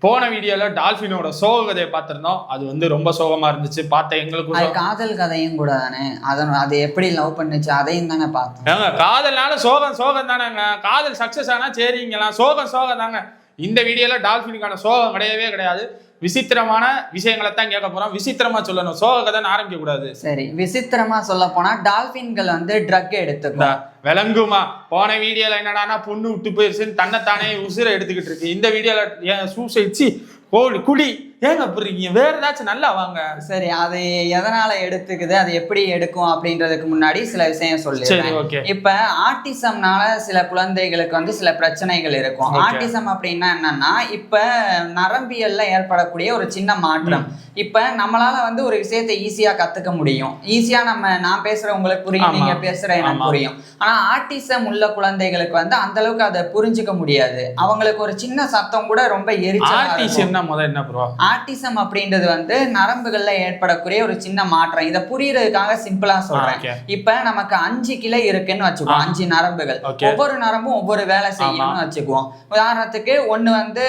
போன வீடியோல டால்பினோட சோக கதையை பார்த்திருந்தோம். அது வந்து ரொம்ப சோகமா இருந்துச்சு. பார்த்த எங்களுக்கு காதல் கதையும் கூட தானே, அது எப்படி லவ் பண்ணுச்சு அதையும் தானே பார்த்தோம். காதல்னால சோகம் தானேங்க. காதல் சக்சஸ் ஆனா சரிங்கலாம், சோகம் தாங்க. இந்த வீடியோல டால்பினுக்கான சோகம் கிடையவே கிடையாது. விசித்திரமான விஷயங்களை தான் கேட்க போறோம். விசித்திரமா சொல்லணும், சோக கதைன்னு ஆரம்பிக்க கூடாது. சரி, விசித்திரமா சொல்ல போனா டால்பின்கள் வந்து ட்ரக் எடுத்துக்கும். விளங்குமா? போன வீடியோல என்னடானா பொண்ணு விட்டு போயிருச்சுன்னு தன்னைத்தானே உசுரை எடுத்துக்கிட்டு இருக்கு. இந்த வீடியோல சூசைட்சி குடி ஏங்க புரியுங்க, வேற ஏதாச்சும் நல்லா வாங்க. சரி, அது எதனால எடுத்துக்குது, அது எப்படி எடுக்கும் அப்படின்றதுக்கு முன்னாடி சில விஷயம் சொல்லிடுறேன். இப்ப ஆட்டிசம்னால சில குழந்தைகளுக்கு வந்து சில பிரச்சனைகள் இருக்கும். ஆட்டிசம் அப்படின்னா என்னன்னா, இப்ப நரம்பியல்ல ஏற்படக்கூடிய ஒரு சின்ன மாற்றம். இப்ப நம்மளால வந்து ஒரு விஷயத்தை ஈஸியா கத்துக்க முடியும், ஈஸியா நான் பேசுற உங்களுக்கு புரியும், நீங்க பேசுற எனக்கு புரியும். ஆனா ஆட்டிசம் உள்ள குழந்தைகளுக்கு வந்து அந்த அளவுக்கு அதை புரிஞ்சுக்க முடியாது. அவங்களுக்கு ஒரு சின்ன சத்தம் கூட ரொம்ப எரிச்சல். ஆட்டிசம் அப்படின்றது வந்து நரம்புகள்ல ஏற்படக்கூடிய ஒரு சின்ன மாற்றம். இதை புரியறதுக்காக சிம்பிளா சொல்றேன். இப்ப நமக்கு 5 கிளை இருக்குன்னு வச்சுக்குவோம், 5 நரம்புகள். ஒவ்வொரு நரம்பும் ஒவ்வொரு வேலை செய்யணும்னு வச்சுக்குவோம். உதாரணத்துக்கு ஒண்ணு வந்து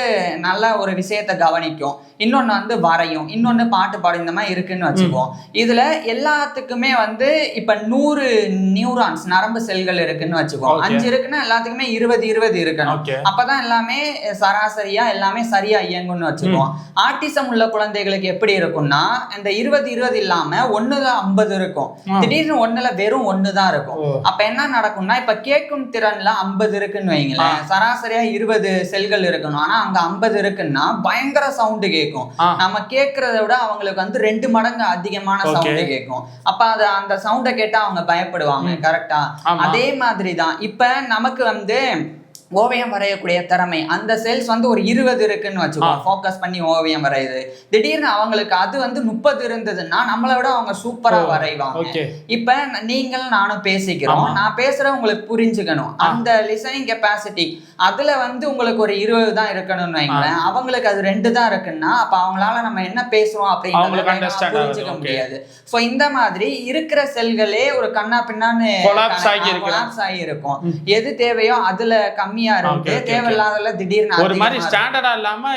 நல்ல ஒரு விஷயத்தை கவனிக்கும், இன்னொன்னு வந்து வரையும், இன்னொன்னு பாட்டு பாடும், இந்த மாதிரி இருக்குன்னு வச்சுக்குவோம். இதுல எல்லாத்துக்குமே வந்து இப்ப 100 நியூரான்ஸ் நரம்பு செல்கள் இருக்குன்னு வச்சுக்குவோம். 5 இருக்குன்னா எல்லாத்துக்குமே 20 இருக்கணும். அப்பதான் எல்லாமே சராசரியா எல்லாமே சரியா இயங்கும்னு வச்சுக்குவோம். ஆட்டிசம் உள்ள குழந்தைகளுக்கு எப்படி இருக்கும்னா, இந்த 20 இல்லாம 1ல 50 இருக்கும், திடீர்னு 1ல வெறும் 1 தான் இருக்கும். அப்ப என்ன நடக்கும்னா, இப்ப கேட்கும் திறன்ல 50 இருக்குன்னு வைங்களேன், சராசரியா 20 செல்கள் இருக்கணும். ஆனா அங்க 50 இருக்குன்னா பயங்கர சவுண்டு கேட்கும். நம்ம கேட்கறத விட அவங்களுக்கு வந்து 2 மடங்கு அதிகமான சவுண்டு கேட்கும். அப்ப அந்த சவுண்டை கேட்டா அவங்க பயப்படுவாங்க. கரெக்டா? அதே மாதிரிதான் இப்ப நமக்கு வந்து ஓவியம் வரையக்கூடிய திறமை, அந்த செல்ஸ் வந்து ஒரு 20 இருக்குன்னு வச்சுக்கோங்க, ஃபோக்கஸ் பண்ணி ஓவியம் வரையுது. திடீர்னு அவங்களுக்கு அது வந்து 30 இருந்ததுன்னா நம்மளை விட அவங்க சூப்பரா வரைவாங்க. இப்ப நீங்கள் நானும் பேசிக்கிறோம், நான் பேசுற உங்களுக்கு புரிஞ்சுக்கணும், அந்த லிசனிங் கெப்பாசிட்டி அதுல வந்து உங்களுக்கு ஒரு 20 தான் இருக்கணும்னு வைங்களேன், அவங்களுக்கு அது 2 தான் இருக்குன்னா அப்ப அவங்களால நம்ம என்ன பேசுறோம் அப்படின்னு புரிஞ்சுக்க முடியாது. சோ இந்த மாதிரி இருக்கிற செல்களே ஒரு கண்ணா பின்னான்னு கொலாப்ஸ் ஆகி இருக்கும். எது தேவையோ அதுல கம்மியா இருக்கு, தேவையில்லாதல திடீர்னு ஒரு மாதிரி ஸ்டாண்டர்டா இல்லாம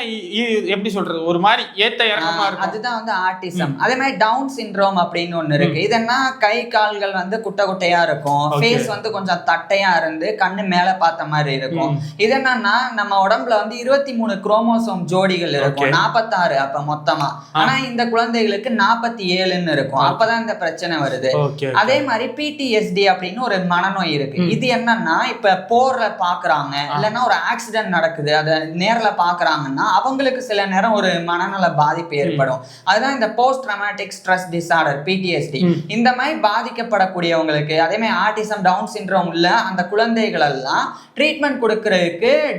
எப்படி சொல்றது, ஒரு மாதிரி ஏத்த இறக்கமா இருக்கு. அதுதான் வந்து ஆட்டிசம். அதே மாதிரி டவுன் சிண்ட்ரோம் அப்படின்னு ஒண்ணு இருக்கு. இதென்னா கை கால்கள் வந்து குட்டையா இருக்கும், ஃபேஸ் வந்து கொஞ்சம் தட்டையா இருந்து கண்ணு மேல பார்த்த மாதிரி இருக்கும். இது என்னன்னா, நம்ம உடம்புல வந்து 23 குரோமோசோம் ஜோடிகள் இருக்கும், 46 அப்ப மொத்தமா. ஆனா இந்த குழந்தைகளுக்கு 47ன்னு இருக்கும். அப்பதான் இந்த பிரச்சனை வருது. அதே மாதிரி PTSD அப்படின்னு ஒரு மனநோய் இருக்கு. இது என்னன்னா, இப்ப போர்ல பாக்குறாங்க, இல்லைன்னா ஒரு ஆக்சிடென்ட் நடக்குது, அதை நேரில் பாக்குறாங்கன்னா அவங்களுக்கு சில நேரம் ஒரு மனநல பாதிப்பு ஏற்படும். அதுதான் இந்த post traumatic stress disorder, PTSD. இந்த மாதிரி பாதிக்கப்படக்கூடியவங்களுக்கு, அதே மாதிரி ஆட்டிசம், டவுன் சிண்ட்ரோம் உள்ள அந்த குழந்தைகள் எல்லாம் ட்ரீட்மெண்ட் கொடுக்கறதுக்கு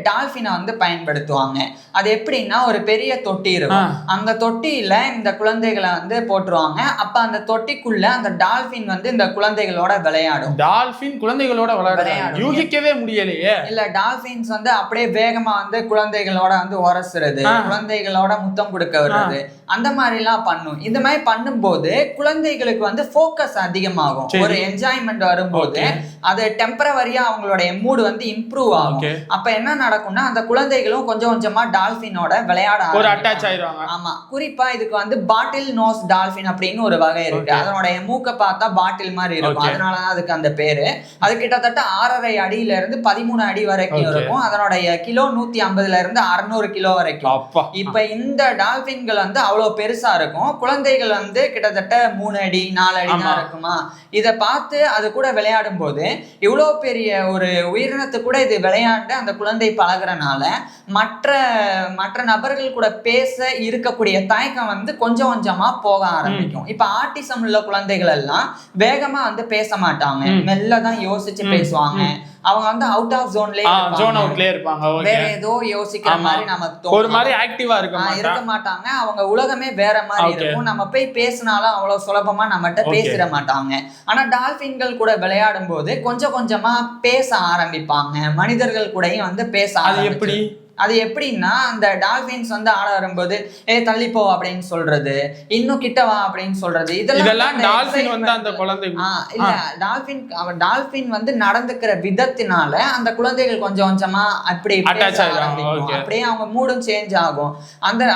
டால்பினை வந்து பயன்படுத்துவாங்க. அது எப்படின்னா, ஒரு பெரிய தொட்டி இருக்கும், அந்த தொட்டியில இந்த குழந்தைகளை வந்து போட்டுருவாங்க. அப்ப அந்த தொட்டிக்குள்ள அந்த டால்பின் வந்து இந்த குழந்தைகளோட விளையாடும். டால்பின் குழந்தைகளோட விளையாடும், யூகிக்கவே முடியலையே. இல்ல, டால்பின்ஸ் வந்து அப்படியே வேகமா வந்து குழந்தைகளோட வந்து உரசுறது, குழந்தைகளோட முத்தம் கொடுக்க வர்றது, அந்த மாதிரி எல்லாம் பண்ணும். இந்த மாதிரி பண்ணும்போது குழந்தைகளுக்கு வந்து ஃபோக்கஸ் அதிகமாகும், ஒரு என்ஜாய்மெண்ட் வரும்போது அது டெம்பரவரியா அவங்களுடைய மூடு வந்து இம்ப்ரூவ் ஆகும். அப்ப என்ன நடக்கும்னா, அந்த குழந்தைகளும் கொஞ்சம் கொஞ்சமா டால்பினோட விளையாட ஆயிடுவாங்க. ஆமா, குறிப்பா இதுக்கு வந்து பாட்டில் நோஸ் டால்பின் அப்படின்னு ஒரு வகை இருக்கு. அதனுடைய மூக்க பார்த்தா பாட்டில் மாதிரி இருக்கும், அதனாலதான் அதுக்கு அந்த பேரு. அது கிட்டத்தட்ட 6.5 அடியில இருந்து 13 அடி வரைக்கும் இருக்கும். அதனுடைய கிலோ 150 இருந்து 600 கிலோ வரைக்கும். இப்ப இந்த டால்பின்கள் வந்து அவ்வளவு பெருசா இருக்கும். குழந்தைகள் வந்து கிட்டத்தட்ட 3 அடி 4 அடி தான் இருக்குமா. இதை பார்த்து அது கூட விளையாடும் போது இவ்வளவு பெரிய ஒரு உயிரினத்து கூட இது விளையாண்டு அந்த குழந்தை பழகுறனால மற்ற நபர்கள் கூட பேச இருக்கக்கூடிய தயக்கம் வந்து கொஞ்சம் கொஞ்சமா போக ஆரம்பிக்கும். இப்ப ஆட்டிசம் உள்ள குழந்தைகள் எல்லாம் வேகமா வந்து பேச மாட்டாங்க, மெல்லதான் யோசிச்சு பேசுவாங்க. அவங்க வந்து அவுட் ஆஃப் ஜோன்லயே இருப்பாங்க, வேற ஏதோ யோசிக்கிற மாதிரி நமக்கு ஒரு மாதிரி ஆக்டிவா இருக்க மாட்டாங்க. அவங்க உலகமே வேற மாதிரி இருக்கும். நம்ம போய் பேசினாலும் அவ்வளவு சுலபமா நம்மகிட்ட பேசிட மாட்டாங்க. ஆனா டால்பின்கள் கூட விளையாடும் போது கொஞ்சம் கொஞ்சமா பேச ஆரம்பிப்பாங்க, மனிதர்கள் கூடயும் வந்து பேச. அது எப்படி அது எப்படின்னா அந்த டால்பின்ஸ் வந்து ஆட வரும்போது தள்ளிப்போ அப்படின்னு சொல்றது, இன்னும் கிட்ட வா அப்படின்னு சொல்றது, இதெல்லாம் டால்பின் வந்து அந்த குழந்தை இல்ல டால்பின் வந்து நடந்துக்கிற விதத்தினால அந்த குழந்தைகள் கொஞ்சம் கொஞ்சமா அப்படி அப்படியே அவங்க மூடும் சேஞ்ச் ஆகும்.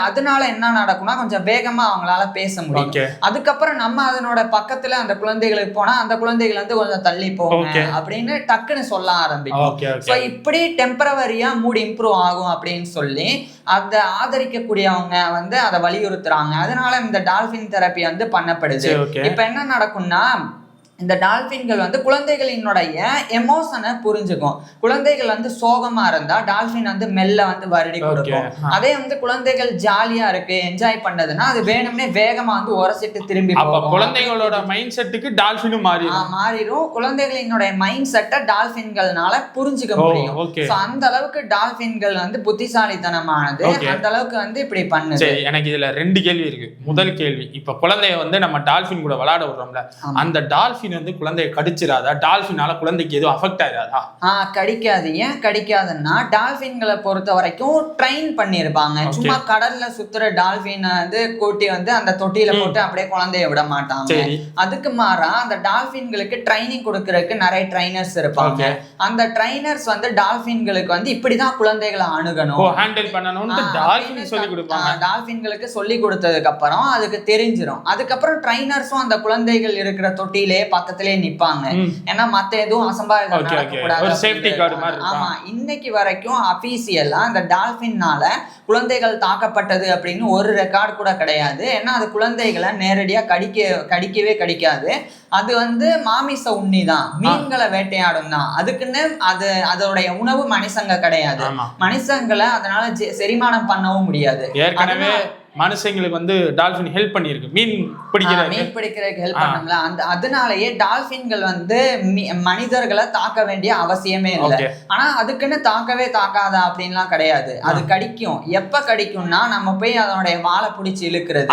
அதனால என்ன நடக்கும்னா கொஞ்சம் வேகமா அவங்களால பேச முடியும். அதுக்கப்புறம் நம்ம அதனோட பக்கத்துல அந்த குழந்தைகளுக்கு போனா அந்த குழந்தைகள் வந்து கொஞ்சம் தள்ளி போங்க அப்படின்னு டக்குன்னு சொல்ல ஆரம்பிக்கும். சோ இப்படி டெம்பரவரியா மூட் இம்ப்ரூவ் ஆகும் அப்படின்னு சொல்லி அதை ஆதரிக்கக்கூடியவங்க வந்து அதை வலியுறுத்துறாங்க. அதனால இந்த டால்பின் தெரப்பி வந்து பண்ணப்படுது. இப்ப என்ன நடக்கும்னா இந்த டால்பின்கள் வந்து குழந்தைகளினுடைய எமோஷனை புரிஞ்சுக்கும். குழந்தைகள் வந்து சோகமா இருந்தா டால்பின் வந்து மெல்ல வந்து வருடி கொடுக்கும். அதே வந்து குழந்தைகள் ஜாலியா இருக்கு என்ஜாய் பண்ணதுன்னா அது வேணும்னே வேகமா வந்து உரசிட்டு திரும்பி போகும். குழந்தைகளோட மைண்ட் செட்டுக்கு டால்பினும் மாறிடும். குழந்தைகளினுடைய மைண்ட் செட்டை டால்பின்கள்னால புரிஞ்சுக்க முடியும். அந்த அளவுக்கு டால்பின்கள் வந்து புத்திசாலித்தனமானது. அந்த அளவுக்கு வந்து இப்படி பண்ணுது. எனக்கு இதுல 2 கேள்வி இருக்கு. முதல் கேள்வி, இப்ப குழந்தைய வந்து நம்ம டால்பின் கூட விளையாட விடுறோம்ல, அந்த டால்பின் வந்து குழந்தையை கடிச்சிராதா? டால்பினால குழந்தைக்கு எதுவும் அஃபெக்ட் ஆகாதா? கடிக்காது. ஏன் கடிக்காதுன்னா டால்பின்களை பொறுத்த வரைக்கும் ட்ரெயின் பண்ணிருப்பாங்க. சும்மா கடல்ல சுத்துற டால்பின் வந்து கூட்டி வந்து அந்த தொட்டியில போட்டு அப்படியே குழந்தைய விட மாட்டாங்க. அதுக்கு மாறா அந்த டால்பின்களுக்கு ட்ரைனிங் கொடுக்கறதுக்கு நிறைய ட்ரைனர்ஸ் இருப்பாங்க. அந்த ட்ரைனர்ஸ் வந்து டால்பின்களுக்கு வந்து இப்படிதான் குழந்தைகளை அணுகணும், ஹேண்டில் பண்ணணும்னு டால்பின் சொல்லி கொடுப்பாங்க. டால்பின்களுக்கு சொல்லி கொடுத்ததுக்கு அப்புறம் அதுக்கு தெரிஞ்சிடும். அதுக்கப்புறம் ட்ரைனர்ஸும் அந்த குழந்தைகள் இருக்கிற தொட்டியிலே பக்கத்திலே நிப்பாங்க. ஏன்னா மத்த எதுவும் அசம்பாவிதம் நடக்கக்கூடாது. ஆமா, இன்னைக்கு வரைக்கும் அபிஷியலா அந்த டால்பின்னால குழந்தைகள் தாக்கப்பட்டது அப்படின்னு ஒரு ரெக்கார்டு கூட கிடையாது. ஏன்னா அது குழந்தைகளை நேரடியா கடிக்கவே கடிக்காது. அது வந்து மாமிச உண்ணி தான், மீன்களை வேட்டையாடும் தான். அதுக்குன்னு அதோடைய உணவு மனுஷங்க கிடையாது. மனுஷங்களை அதனால செரிமானம் பண்ணவும் முடியாது. ஏற்கனவே மனுஷங்களுக்கு வந்து டால்பின் ஹெல்ப் பண்ணிருக்கு, மீன் பிடிக்கிறதுக்கு ஹெல்ப் பண்ணல. அதனாலயே டால்பின்கள் வந்து மனிதர்களை தாக்க வேண்டிய அவசியமே இல்லை. ஆனா அதுக்குன்னு தாக்காதா அப்படின்லாம் கிடையாது. அது கடிக்கும். எப்ப கடிக்கும்னா நம்ம போய் அதனுடைய வாழை பிடிச்சி இழுக்கிறது,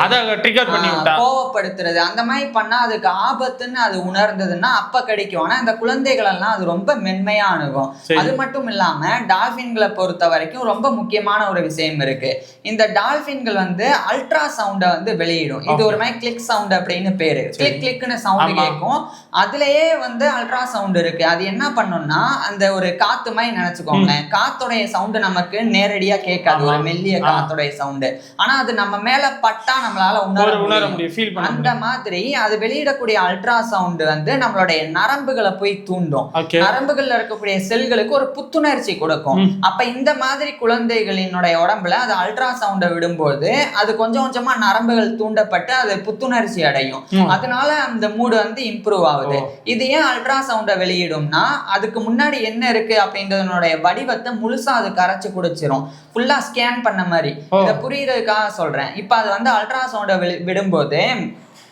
கோவப்படுத்துறது, அந்த மாதிரி பண்ணா அதுக்கு ஆபத்துன்னு அது உணர்ந்ததுன்னா அப்ப கடிக்கும். ஆனா இந்த குழந்தைகள் எல்லாம் அது ரொம்ப மென்மையா அணுகும். அது மட்டும் இல்லாம டால்பின்களை பொறுத்த வரைக்கும் ரொம்ப முக்கியமான ஒரு விஷயம் இருக்கு. இந்த டால்பின்கள் வந்து அல்ட்ரா சவுண்ட வந்து வெளியிடும். இது ஒரு மாதிரி கிளிக் சவுண்ட் அப்படின்னு பேரு. கிளிக்னு சவுண்ட் கேட்கும். அதுலயே வந்து அல்ட்ரா சவுண்ட் இருக்கு. அது என்ன பண்ணும்னா அந்த ஒரு காத்து மாதிரி நினைச்சுக்கோங்க. காத்தோடைய சவுண்ட் நமக்கு நேரடியா கேட்காது, ஒரு மெல்லிய காத்தோடைய சவுண்ட். ஆனா அது நம்ம மேல பட்டா நம்மளால உணர முடியும். அந்த மாதிரி அது வெளியிடக்கூடிய அல்ட்ரா சவுண்ட் வந்து நம்மளுடைய நரம்புகளை போய் தூண்டும். நரம்புகள்ல இருக்கக்கூடிய செல்களுக்கு ஒரு புத்துணர்ச்சி கொடுக்கும். அப்ப இந்த மாதிரி குழந்தைகளினுடைய உடம்புல அது அல்ட்ரா சவுண்ட விடும்போது அது கொஞ்சம் கொஞ்சமா நரம்புகள் தூண்டப்பட்டு அது புத்துணர்ச்சி அடையும். அதனால அந்த மூடு வந்து இம்ப்ரூவ் ஆகுது. இது ஏன் அல்ட்ரா சவுண்ட வெளியிடும்னா அதுக்கு முன்னாடி என்ன இருக்கு அப்படின்றதனுடைய வடிவத்தை முழுசா அது கரைச்சு குடிச்சிரும். ஃபுல்லா ஸ்கேன் பண்ண மாதிரி. இதை புரியுறதுக்காக சொல்றேன். இப்ப அது வந்து அல்ட்ரா சவுண்ட விடும்போது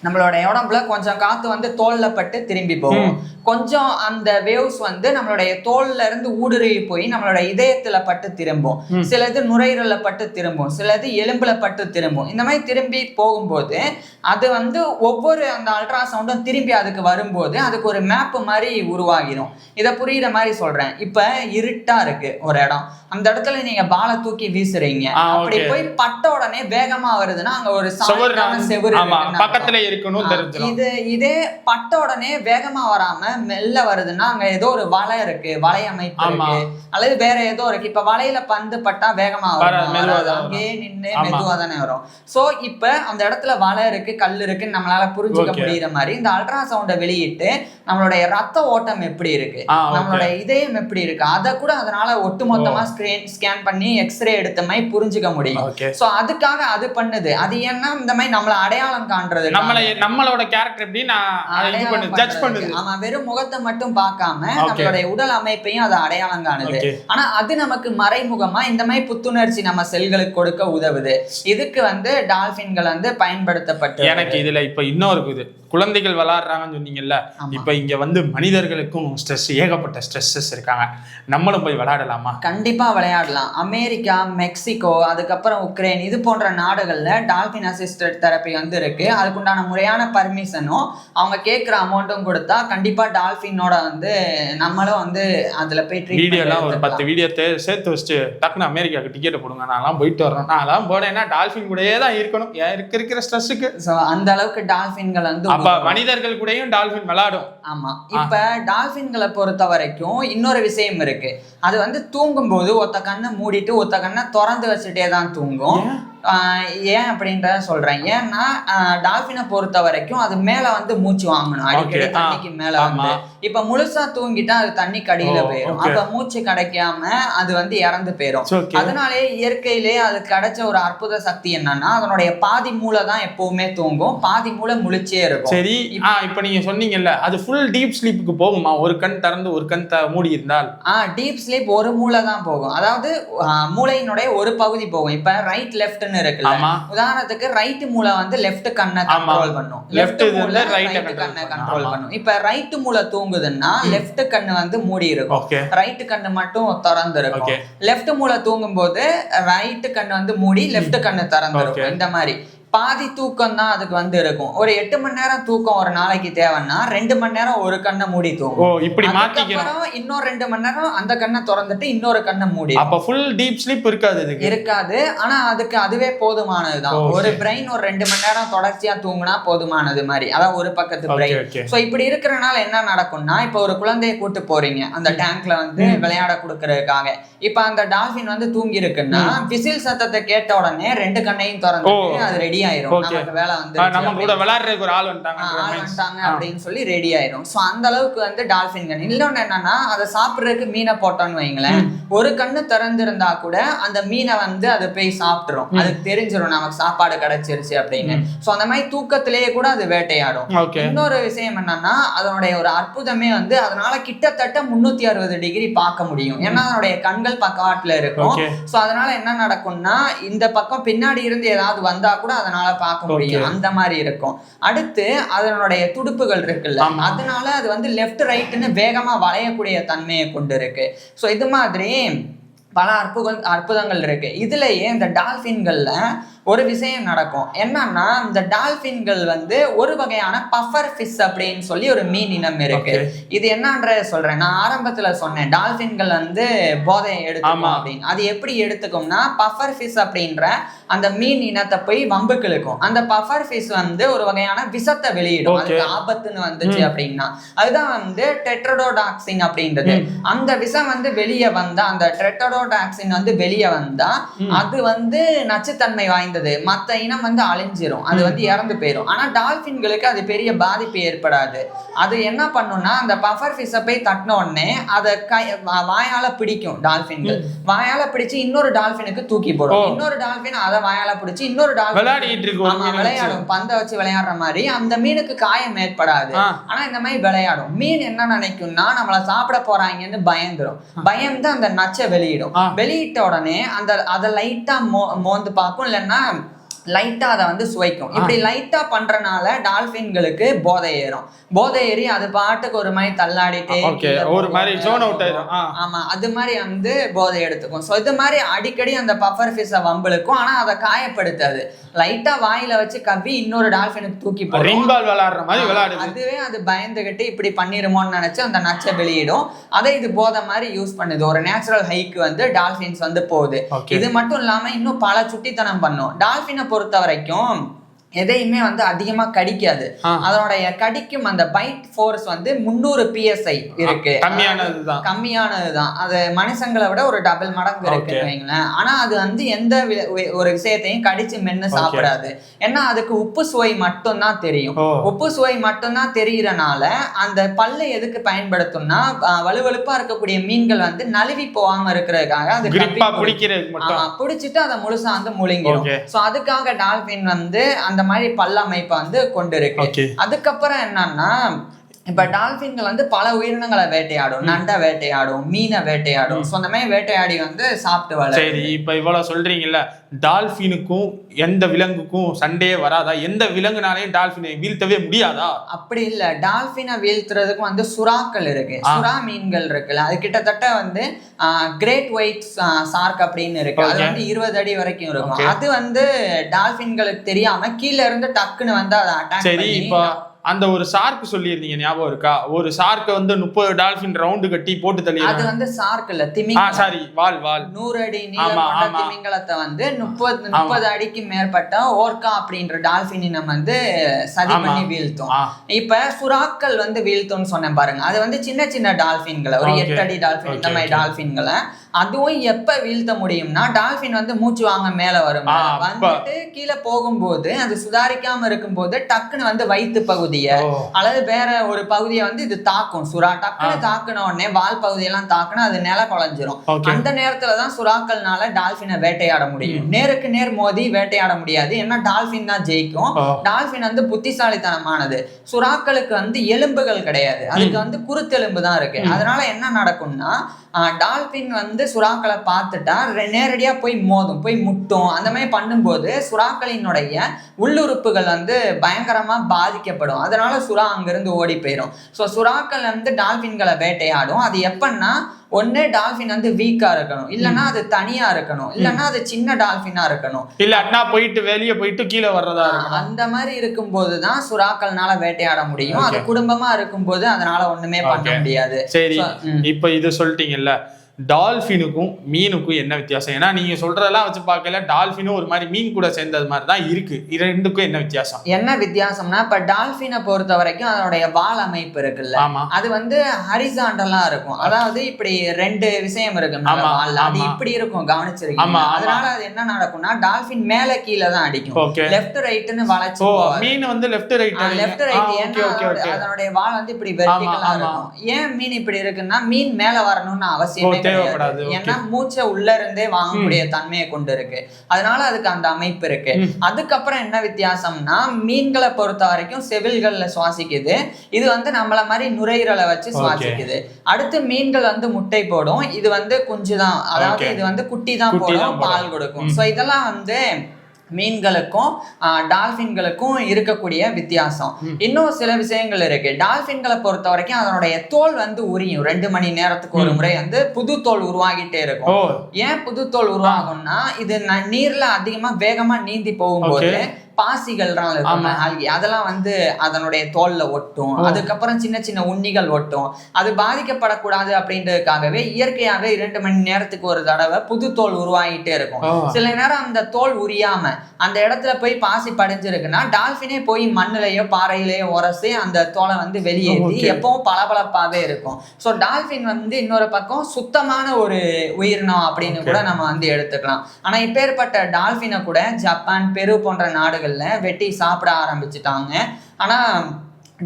நம்மளோட உடம்புல கொஞ்சம் காத்து வந்து தோல்ல பட்டு திரும்பி போகும். கொஞ்சம் அந்த வேவ்ஸ் வந்து நம்மளுடைய தோல்ல இருந்து ஊடுருவி போய் நம்மளோட இதயத்துல பட்டு திரும்பும். சிலது நுரையீரல்ல பட்டு திரும்பும், சிலது எலும்புல பட்டு திரும்பும். இந்த மாதிரி திரும்பி போகும்போது அது வந்து ஒவ்வொரு அந்த அல்ட்ரா சவுண்டும் திரும்பி அதுக்கு வரும்போது அதுக்கு ஒரு மேப் மாதிரி உருவாகிடும். இதை புரியுற மாதிரி சொல்றேன். இப்ப இருட்டா இருக்கு ஒரு இடம், அந்த இடத்துல நீங்க பாலை தூக்கி வீசுறீங்க. அப்படி போய் பட்ட உடனே வேகமா வருதுன்னா அங்க ஒரு செவுரு பக்கத்துல இருக்கணும். இதே பட்ட உடனே வேகமா வராம மெல்ல வருதுன்னா அங்க ஏதோ ஒரு வலை இருக்கு, வலை அமைப்பு இருக்கு, அல்லது வேற ஏதோ இருக்கு. இப்ப வலையில பந்து பட்டா வேகமா வரும், அங்கேயே நின்று மெதுவா தானே வரும். சோ இப்ப அந்த இடத்துல வலை இருக்கு, கல் இருக்குன்னு நம்மளால புரிஞ்சுக்க முடியுற மாதிரி இந்த அல்ட்ரா சவுண்ட வெளியிட்டு நம்மளுடைய ரத்த ஓட்டம் எப்படி இருக்கு, நம்மளுடைய இதயம் எப்படி இருக்கு, அதை கூட அதனால ஒட்டுமொத்தமா ஸ்கேன் பண்ணி எக்ஸ்ரே எடுத்த மாதிரி புரிஞ்சுக்க முடியும். சோ அதுக்காக அது பண்ணுது. அது ஏன்னா இந்த மாதிரி நம்மள அடையாளம் காண்றது, நம்மளோட கேரக்டர் எப்படி ஜட்ஜ் பண்ணுது. ஆமா, வெறும் முகத்தை மட்டும் பார்க்காம நம்மளுடைய உடல் அமைப்பையும் அது அடையாளம் காணுது. ஆனா அது நமக்கு மறைமுகமா இந்த மாதிரி புத்துணர்ச்சி நம்ம செல்களுக்கு கொடுக்க உதவுது. இதுக்கு வந்து டால்பின்கள் வந்து பயன்படுத்தப்பட்டு. எனக்கு இதுல இப்ப இன்னொரு குழந்தைகள் விளையாடுறாங்கன்னு சொன்னீங்கல்ல, இப்ப இங்க வந்து மனிதர்களுக்கும் ஸ்ட்ரெஸ், ஏகப்பட்ட ஸ்ட்ரெஸ்ஸஸ் இருக்காங்க. நம்மளும் போய் விளையாடலாமா? கண்டிப்பா விளையாடலாம். அமெரிக்கா, மெக்சிகோ, அதுக்கப்புறம் உக்ரைன், இது போன்ற நாடுகள்ல டால்பின் அசிஸ்டட் தெரப்பி வந்து இருக்கு. அதுக்குண்டான முறையான பர்மிஷனும் அவங்க கேட்குற அமௌண்ட்டும் கொடுத்தா கண்டிப்பா டால்ஃபினோட வந்து நம்மளும் வந்து அதுல போய் வீடியோலாம் ஒரு 10 வீடியோ சேர்த்து வச்சுட்டு டக்குன்னு அமெரிக்காவுக்கு டிக்கெட் போடுங்க, நான்லாம் போயிட்டு வரேன். நான்லாம் போனேன்னா டால்ஃபின் கூடயே தான் இருக்கணும், இருக்கிற ஸ்ட்ரெஸ்ஸுக்கு. ஸோ அந்த அளவுக்கு டால்ஃபின்கள் வந்து அப்ப மனிதர்கள் கூடயும் டால்ஃபின் விளையாடும். ஆமா. இப்ப டால்ஃபின்களை பொறுத்த வரைக்கும் இன்னொரு விஷயம் இருக்கு. அது வந்து தூங்கும் போது ஒத்த கண்ணை மூடிட்டு ஒத்த கண்ணை திறந்து வச்சுட்டே தான் தூங்கும். ஏன் அப்படின்றத சொல்றேன். ஏன்னா டால்பினை பொறுத்த வரைக்கும் அது மேல வந்து மூச்சு வாங்கணும் அடிக்கடி தண்ணிக்கு மேல வந்து. இப்ப முழுசா தூங்கிட்டா அது தண்ணி கடியில போயிடும். அப்ப மூச்சு கிடைக்காம அது வந்து இறந்து போயிடும். அதனாலே இயற்கையிலே அது கிடைச்ச ஒரு அற்புத சக்தி என்னன்னா அதனுடைய பாதி மூளை தான் எப்பவுமே தூங்கும், பாதி மூளை முழிச்சே இருக்கும். சரி, இப்ப நீங்க சொன்னீங்கல்ல அது ஃபுல் டீப் ஸ்லீப்புக்கு போகுமா? ஒரு கண் திறந்து ஒரு கண் மூடி இருந்தால் டீப் ஸ்லீப் ஒரு மூளை தான் போகும். அதாவது மூளையினுடைய ஒரு பகுதி போகும். இப்ப ரைட் லெஃப்ட் இருக்குல்ல, உதாரணத்துக்கு ரைட் மூளை வந்து லெஃப்ட் கண்ணை கண்ட்ரோல் பண்ணும், லெஃப்ட் மூளை ரைட் கண்ணை கண்ட்ரோல் பண்ணும். இப்ப ரைட் மூளை தூங்குதுன்னா லெஃப்ட் கண்ணு வந்து மூடி இருக்கும், ரைட் கண்ணு மட்டும் திறந்து இருக்கும். லெஃப்ட் மூளை தூங்கும் போது ரைட் கண்ணு வந்து மூடி லெஃப்ட் கண்ணு திறந்து இருக்கும். இந்த மாதிரி பாதி தூக்கம் தான் அதுக்கு வந்து இருக்கும். ஒரு 8 மணி நேரம் தூக்கம் ஒரு நாளைக்கு தேவைன்னா 2 மணி நேரம் ஒரு கண்ணை மூடி தூங்கும். இப்படி மாத்திக்கிறோம். இன்னொரு 2 மணி நேரம் அந்த கண்ணை திறந்துட்டு இன்னொரு கண்ணை மூடி. அப்ப ஃபுல் டீப் ஸ்லீப் இருக்காது. ஆனா அதுக்கு அதுவே போதுமானதுதான். ஒரு பிரெயின் ஒரு 2 மணி நேரம் தொடர்ச்சியா தூங்கினா போதுமானது மாதிரி, அதாவது ஒரு பக்கத்து பிரெயின். சோ இப்படி இருக்கிறனால என்ன நடக்கும்னா, இப்ப ஒரு குழந்தையை கூட்டு போறீங்க அந்த டேங்க்ல வந்து விளையாட கொடுக்கறதுக்காக. இப்ப அந்த டால்பின் வந்து தூங்கி இருக்குன்னா விசில் சத்தத்தை கேட்ட உடனே 2 கண்ணையும் திறந்து அது ரெடி ஆயிரும். நமக்கு வேலை வந்து நம்ம கூட விளையாடுறதுக்கு ஒரு ஆள் வந்துட்டாங்க அப்படின்னு சொல்லி ரெடி ஆயிரும். சோ அந்த அளவுக்கு வந்து டால்பின்கள். இன்னொன்னு என்னன்னா, அதை சாப்பிடுறதுக்கு மீனை போட்டோன்னு வைங்களேன், ஒரு கண்ணு திறந்திருந்தா கூட அந்த மீனை வந்து அதை போய் சாப்பிட்டுரும். அதுக்கு தெரிஞ்சிடும் நமக்கு சாப்பாடு கிடைச்சிருச்சு அப்படின்னு. சோ அந்த மாதிரி தூக்கத்திலேயே கூட அது வேட்டையாடும். இன்னொரு விஷயம் என்னன்னா, அதனுடைய ஒரு அற்புதமே வந்து அதனால கிட்டத்தட்ட 360 டிகிரி பார்க்க முடியும். ஏன்னா அதனுடைய கண்கள் பக்கவாட்டுல இருக்கும். சோ அதனால என்ன நடக்கும்னா, இந்த பக்கம் பின்னாடி இருந்து ஏதாவது வந்தா கூட அதனால பார்க்க முடியும். அந்த மாதிரி இருக்கும். அடுத்து அதனுடைய துடுப்புகள் இருக்குல்ல, அதனால அது வந்து லெஃப்ட் ரைட்னு வேகமா வளையக்கூடிய தன்மையை கொண்டு இருக்கு. சோ இது மாதிரி பல அற்புதங்கள் இருக்கு. இதுலயே இந்த டால்பின்கள்ல ஒரு விஷயம் நடக்கும். என்னன்னா, இந்த டால்பின்கள் வந்து ஒரு வகையான பஃபர் ஃபிஷ் அப்படின்னு சொல்லி ஒரு மீன் இனம் இருக்கு. இது என்னன்ற சொல்றேன். நான் ஆரம்பத்துல சொன்னேன் டால்பின்கள் வந்து போதையை எடுத்துக்கும் அப்படின்னு. அது எப்படி எடுத்துக்கும்னா, பஃபர் ஃபிஷ் அப்படின்ற அந்த மீன் இனத்தை போய் வம்புக்கு இழுக்கும். அந்த பஃபர் ஃபிஷ் வந்து ஒரு வகையான விஷத்தை வெளியிடும். அதுக்கு ஆபத்துன்னு வந்துச்சு அப்படின்னா அதுதான் வந்து டெட்ரடோடாக்சின் அப்படின்றது. அந்த விஷம் வந்து வெளியே வந்தா, அந்த டெட்ரடோடாக்சின் வந்து வெளியே வந்தா அது வந்து நச்சுத்தன்மை வாய்ந்தது. மற்ற இனம் வந்து அழிஞ்சிரும், அது வந்து இறந்து போயிடும். ஆனா டால்பின்களுக்கு அது பெரிய பாதிப்பு ஏற்படாது. அது என்ன பண்ணும்னா, அந்த பஃபர் ஃபிஷ்ஷை போய் தட்டின உடனே அதை வாயால பிடிக்கும். டால்பின்கள் வாயால பிடிச்சு இன்னொரு டால்பினுக்கு தூக்கி போடும். இன்னொரு டால்பின் அதை வாயால பிடிச்சு இன்னொரு டால்பின் விளையாடும். பந்தை வச்சு விளையாடுற மாதிரி அந்த மீனுக்கு காயம் ஏற்படாது. ஆனா இந்த மாதிரி விளையாடும். மீன் என்ன நினைக்கும்னா, நம்மளை சாப்பிட போறாங்கன்னு பயந்துரும். பயந்து அந்த நச்சை வெளியிடும். வெளியிட்ட உடனே அதை லைட்டா மோந்து பார்க்கும், இல்லைன்னா லைட்டா அதை வந்து சுவைக்கும். இப்படி லைட்டா பண்றனால டால்பின்களுக்கு போதை ஏறும். போதை ஏறி அது பாட்டுக்கு ஒரு மாதிரி தள்ளாடிட்டே ஒரு மாதிரி ஜோன் அவுட் ஆயிடும். ஆமா, அது மாதிரி வந்து போதை எடுத்துக்கும். சோ இது மாதிரி அடிக்கடி அந்த பஃபர் ஃபிஷ்ஷை வம்பிழுக்கும். ஆனா அதை காயப்படுத்தாது. லைட்டா வாயில வச்சு கவ்வி இன்னொரு டால்பினுக்கு தூக்கி போடும். அதுவே அது பயந்துகிட்டு இப்படி பண்ணிருமோன்னு நினைச்சு அந்த நச்சை வெளியிடும். அதை இது போதை மாதிரி யூஸ் பண்ணுது. ஒரு நேச்சுரல் ஹைக்கு வந்து டால்பின்ஸ் வந்து போகுது. இது மட்டும் இல்லாம இன்னும் பல சுட்டித்தனம் பண்ணும். டால்பினை பொறுத்த வரைக்கும் எதையுமே வந்து அதிகமா கடிக்காது. அதனுடைய கடிக்கும் அந்த பைட் ஃபோர்ஸ் வந்து 300 PSI இருக்கு. கம்மியானதுதான். அது மனுஷங்களை விட ஒரு டபுள் மடங்கு இருக்கு வைங்களேன். ஆனா அது வந்து எந்த ஒரு விஷயத்தையும் கடிச்சு மென்னு சாப்பிடாது. ஏன்னா அதுக்கு உப்பு சுவை மட்டும் தான் தெரியும். உப்பு சுவை மட்டும் தான் தெரியறனால அந்த பல்லை எதுக்கு பயன்படுத்தும்னா, வலுவலுப்பா இருக்கக்கூடிய மீன்கள் வந்து நழுவி போகாம இருக்கிறதுக்காக அது பிடிச்சிட்டு அதை முழுசா வந்து முழுங்கிடும். சோ அதுக்காக டால்பின் வந்து அந்த மாதிரி பல்ல அமைப்பை வந்து கொண்டு இருக்கு. அதுக்கப்புறம் என்னன்னா, இப்ப டால்பின்கள் வந்து பல உயிரினங்களை வேட்டையாடும், நண்டை வேட்டையாடும், மீனை வேட்டையாடும். ஸோ அந்த மாதிரி வேட்டையாடி வந்து சாப்பிட்டு வளரும். சரி, இப்ப இவ்வளவு சொல்றீங்கல்ல, டால்பினுக்கும் எந்த விலங்குக்கும் சண்டையே வராதா? எந்த விலங்குனாலையும் டால்பினை வீழ்த்தவே முடியாதா? அப்படி இல்ல, டால்பினை வீழ்த்துறதுக்கும் வந்து சுறாக்கள் இருக்கு, சுறா மீன்கள் இருக்குல்ல, அது கிட்டத்தட்ட வந்து கிரேட் ஒயிட் சார்க் அப்படின்னு இருக்கு. அது வந்து 20 அடி வரைக்கும் இருக்கும். அது வந்து டால்பின்களுக்கு தெரியாம கீழே இருந்து டக்குன்னு வந்து அதை அட்டாக் பண்ணி. இப்ப அந்த ஒரு ஷார்க் சொல்லியிருந்தீங்க, ஞாபகம் இருக்கா? ஒரு ஷார்க் வந்து 30 டால்பின் ரவுண்டு கட்டி போட்டு தள்ளி. அது வந்து ஷார்க் இல்ல, திமிங்கலம். சாரி, வால் 100 அடி நீளமான திமிங்கலத்தை வந்து 30 அடிக்கு மேற்பட்ட ஓர்கா அப்படின்ற டால்பின் இனம் வந்து சதி பண்ணி வீழ்த்தும். இப்ப சுறாக்கள் வந்து வீழ்த்தும்னு சொன்னேன் பாருங்க, அது வந்து சின்ன சின்ன டால்பின்களை, ஒரு 8 அடி டால்பின், இந்த மாதிரி டால்பின்களை. அதுவும் எப்ப வீழ்த்த முடியும்னா, டால்பின் வந்து மூச்சு வாங்க மேல வரும், வந்துட்டு கீழே போகும்போது அது சுதாரிக்காம இருக்கும்போது டக்குன்னு வந்து வயிற்று பகுதியை அல்லது வேற ஒரு பகுதியை வந்து இது தாக்கும். சுறா டக்குன்னு தாக்குன உடனே வால் பகுதியெல்லாம் தாக்குனா அது நில குலைஞ்சிரும். அந்த நேரத்துலதான் சுறாக்கள்னால டால்பினை வேட்டையாட முடியும். நேருக்கு நேர் மோதி வேட்டையாட முடியாது, ஏன்னா டால்பின் தான் ஜெயிக்கும். டால்பின் வந்து புத்திசாலித்தனமானது. சுறாக்களுக்கு வந்து எலும்புகள் கிடையாது, அதுக்கு வந்து குருத்தெலும்பு தான் இருக்கு. அதனால என்ன நடக்கும்னா, டால்பின் வந்து சுறாக்களை பார்த்துட்டா நேரடியா போய் மோதும், போய் முட்டும். அந்த மாதிரி பண்ணும்போது சுறாக்களினுடைய உள்ளுறுப்புகள் வந்து பயங்கரமா பாதிக்கப்படும். அதனால சுறா அங்கிருந்து ஓடி போயிடும். ஸோ சுறாக்கள் வந்து டால்பின்களை வேட்டையாடும். அது எப்பன்னா, ஒன்னே டால்பின் வந்து வீக்கா இருக்கணும், இல்லன்னா அது தனியா இருக்கணும், இல்லன்னா அது சின்ன டால்பினா இருக்கணும், இல்ல அண்ணா போயிட்டு வெளியே போயிட்டு கீழே வர்றதா இருக்கும். அந்த மாதிரி இருக்கும்போது தான் சுறாக்கள்னால வேட்டையாட முடியும். அது குடும்பமா இருக்கும்போது அதனால ஒண்ணுமே பண்ண முடியாது. சரி, இப்ப இது சொல்லிட்டீங்கல்ல, டால்பினுக்கும் மீனுக்கும் என்ன வித்தியாசம்? ஏன்னா நீங்க சொல்றதெல்லாம் வச்சு பார்க்கல, டால்பினும் ஒரு மாதிரி மீன் கூட சேர்ந்தது மாதிரி தான் இருக்கு. ரெண்டுக்கும் என்ன வித்தியாசம்? என்ன வித்தியாசம்னா, இப்ப டால்பினை பொறுத்த வரைக்கும் அதனுடைய வால் அமைப்பு இருக்குல்ல, அது வந்து ஹரிசாண்டலா இருக்கும். அதாவது இப்படி 2 விஷயம் இருக்கு, அது இப்படி இருக்கும், கவனிச்சிருக்கீங்க? அதனால அது என்ன நடக்கும்னா, டால்பின் மேல கீழே தான் அடிக்கும், லெஃப்ட் ரைட்னு வளைச்சு. மீன் வந்து லெஃப்ட் ரைட், அதனுடைய வால் வந்து இப்படி வெர்டிகலா இருக்கும். ஏன் மீன் இப்படி இருக்குன்னா, மீன் மேல வரணும்னு அவசியமே கிடையாது, ஏன்னா மூச்சை உள்ள இருந்தே வாங்கக்கூடிய தன்மையை கொண்டு இருக்கு. அதனால அதுக்கு அந்த அமைப்பு இருக்கு. அதுக்கப்புறம் என்ன வித்தியாசம்னா, மீன்களை பொறுத்த வரைக்கும் செவில்கள்ல சுவாசிக்குது, இது வந்து நம்மள மாதிரி நுரையீரலை வச்சு சுவாசிக்குது. அடுத்து மீன்கள் வந்து முட்டை போடும், இது வந்து குஞ்சு தான், அதாவது இது வந்து குட்டி தான் போடும், பால் கொடுக்கும். சோ இதெல்லாம் வந்து மீன்களுக்கும் டால்பின்களுக்கும் இருக்கக்கூடிய வித்தியாசம். இன்னும் சில விஷயங்கள் இருக்கு. டால்பின்களை பொறுத்த வரைக்கும் அதனுடைய தோல் வந்து உரியும், 2 மணி நேரத்துக்கு ஒரு முறை வந்து புது தோல் உருவாகிட்டே இருக்கும். ஏன் புது தோல் உருவாகும்னா, இது நீர்ல அதிகமா வேகமா நீந்தி போகும்போது பாசிகள் அதெல்லாம் வந்து அதனுடைய தோல்ல ஒட்டும். அதுக்கப்புறம் சின்ன சின்ன உண்ணிகள் ஒட்டும். அது பாதிக்கப்படக்கூடாது அப்படின்றதுக்காகவே இயற்கையாவே 2 மணி நேரத்துக்கு ஒரு தடவை புது தோல் உருவாகிட்டே இருக்கும். சில நேரம் அந்த தோல் உரியாம அந்த இடத்துல போய் பாசி படிஞ்சிருக்குன்னா, டால்பினே போய் மண்ணிலேயோ பாறையிலேயோ உரசி அந்த தோலை வந்து வெளியேற்றி எப்பவும் பளபளப்பாவே இருக்கும். ஸோ டால்பின் வந்து இன்னொரு பக்கம் சுத்தமான ஒரு உயிரினம் அப்படின்னு கூட நம்ம வந்து எடுத்துக்கலாம். ஆனா இப்பேற்பட்ட டால்பினை கூட ஜப்பான், பெரு போன்ற நாடுகள் வெட்டி சாப்பிட ஆரம்பிச்சுட்டாங்க. ஆனா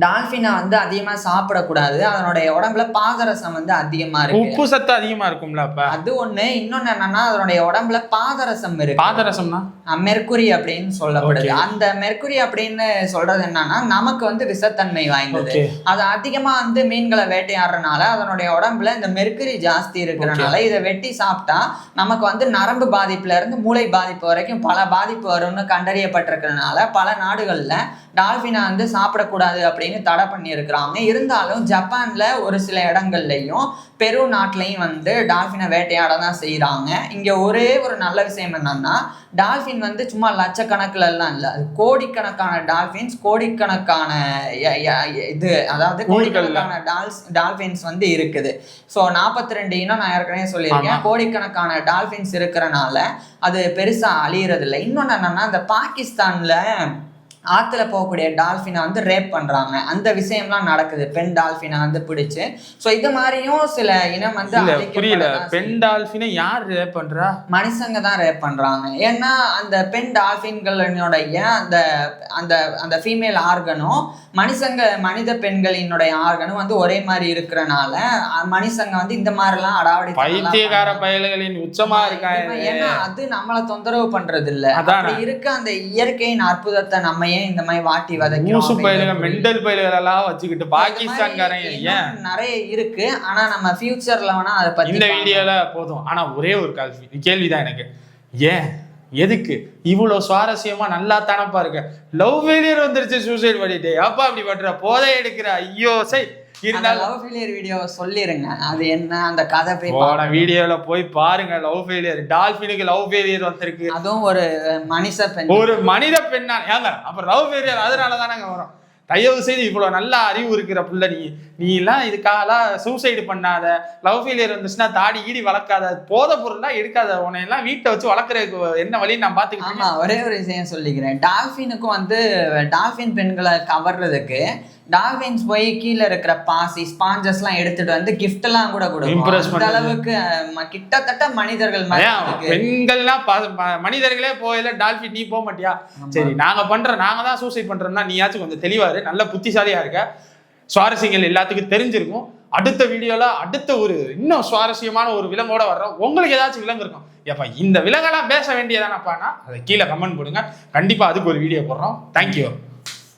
டால்பினை வந்து அதிகமா சாப்பிடக்கூடாது, அதனுடைய உடம்புல பாதரசம் வந்து அதிகமா இருக்கு, உப்பு சத்து அதிகமா இருக்கும்ல. அப்ப அது ஒண்ணு. இன்னொன்னு என்னன்னா, அதனுடைய உடம்புல பாதரசம் இருக்கு. பாதரசம்னா மெர்க்குரி அப்படின்னு சொல்லப்படுது. அந்த மெர்க்குரி அப்படின்னு சொல்றது என்னன்னா, நமக்கு வந்து விஷத்தன்மை வாய்ந்தது. அது அதிகமா வந்து மீன்களை வேட்டையாடுறதுனால அதனுடைய உடம்புல இந்த மெர்க்குரி ஜாஸ்தி இருக்கிறதுனால இதை வெட்டி சாப்பிட்டா நமக்கு வந்து நரம்பு பாதிப்புல இருந்து மூளை பாதிப்பு வரைக்கும் பல பாதிப்பு வரும்னு கண்டறியப்பட்டிருக்கிறதுனால பல நாடுகள்ல டால்பினை வந்து சாப்பிடக்கூடாது அப்படின்னு தடை பண்ணி இருக்கிறாங்க. இருந்தாலும் ஜப்பான்ல ஒரு சில இடங்கள்லையும் பெரு நாட்டிலையும் வந்து டால்பினை வேட்டையாட தான் செய்யறாங்க. இங்க ஒரே ஒரு நல்ல விஷயம் என்னன்னா, டால்பின் வந்து சும்மா லட்சக்கணக்கில் எல்லாம் இல்லை, அது கோடிக்கணக்கான டால்பின்ஸ், கோடிக்கணக்கான இது, அதாவது கோடிக்கணக்கான டால்பின்ஸ் வந்து இருக்குது. ஸோ 42 இனம் நான் ஏற்கனவே சொல்லியிருக்கேன். கோடிக்கணக்கான டால்பின்ஸ் இருக்கிறனால அது பெருசா அழியறது இல்லை. இன்னொன்னு என்னன்னா, இந்த பாகிஸ்தான்ல ஆத்துல போகக்கூடிய டால்பினை வந்து ரேப் பண்றாங்க, அந்த விஷயம்லாம் நடக்குது, பெண் டால்பினை வந்து பிடிச்சு. ஸோ இது மாதிரியும் சில இனம் வந்து புரியல. பெண் டால்பினை யார் ரேப் பண்றா? மனுஷங்க தான் ரேப் பண்றாங்க. ஏன்னா அந்த பெண் டால்பின்களுடைய அந்த அந்த அந்த ஃபீமேல் ஆர்கனும் மனித பெண்களினுடைய ஆர்கனும் வந்து ஒரே மாதிரி இருக்கிறனால மனுஷங்க வந்து இந்த மாதிரிலாம் அடாவடி பைத்தியக்கார பயல்களின் உச்சமா இருக்காங்க. ஏன்னா அது நம்மளை தொந்தரவு பண்றது இல்லை. அப்படி இருக்க அந்த இயற்கையின் அற்புதத்தை நம்ம ஏன் இந்த மாதிரி வாட்டி வதக்கி ஊசு பயிலுங்க மெண்டல் பயில்கள் எல்லாம் வச்சுக்கிட்டு பாகிஸ்தான்காரன் ஏன் நிறைய இருக்கு. ஆனா நம்ம ஃபியூச்சர்ல வேணா அதை பத்தி இந்த வீடியோல போதும். ஆனா ஒரே ஒரு கேள்விதான் எனக்கு, ஏன் எதுக்கு இவ்வளவு சுவாரஸ்யமா நல்லா தானப்பா இருக்க, லவ் ஃபெயிலியர் வந்துருச்சு சூசைட் பண்ணிட்டு அப்பா அப்படி பண்ற போதை எடுக்கிற ஐயோ சை லவ் ஃபெயிலியர் வீடியோ சொல்லிருங்க, அது என்ன அந்த கதை போய் போன வீடியோல போய் பாருங்க. லவ் ஃபெயிலியர், டால்பினுக்கு லவ் ஃபெயிலியர் வந்திருக்கு, அதுவும் ஒரு மனித பெண்ணா ஏங்க அப்ப லவ் ஃபெயிலியர் அதனால தானங்க வரும். தயவு செய்து இவ்வளவு நல்ல அறிவு இருக்கிற புள்ள நீ எல்லாம் இதுக்காகலாம் சூசைடு பண்ணாத, லவ் ஃபெயிலியர் வந்துச்சுன்னா தாடி ஈடி வளர்க்காத, போதை பொருள்லாம் எடுக்காத, உன்னை எல்லாம் வீட்டை வச்சு வளர்க்குறதுக்கு என்ன வழின்னு நான் பாத்துக்கிட்டேன். ஆமா, ஒரே ஒரு விஷயம் சொல்லிக்கிறேன். டால்பினுக்கும் வந்து டால்பின் பெண்களை கவர்றதுக்கு டால்பின்ஸ் போய் கீழே இருக்கிற பாசி ஸ்பாஞ்சஸ் எல்லாம் எடுத்துட்டு வந்து கிஃப்ட் எல்லாம் கூட கொடுக்கும். அந்த அளவுக்கு கிட்டத்தட்ட மனிதர்கள் பெண்கள்லாம் மனிதர்களே போயில டால்பின் நீ போக மாட்டியா? சரி நாங்க தான் சூசைட் பண்றோம்னா நீயாச்சும் கொஞ்சம் தெளிவாரு, நல்ல புத்திசாலியா இருக்க, சுவாரஸ்யங்கள் எல்லாத்துக்கும் தெரிஞ்சிருக்கும். அடுத்த வீடியோல அடுத்த ஒரு இன்னும் சுவாரஸ்யமான ஒரு விலங்கோட வர்றோம். உங்களுக்கு ஏதாச்சும் விலங்கு இருக்கும் எப்ப இந்த விலங்கெல்லாம் பேச வேண்டியதானப்பானா அதை கீழே கமெண்ட் போடுங்க, கண்டிப்பா அதுக்கு ஒரு வீடியோ போடுறோம். தேங்க்யூ.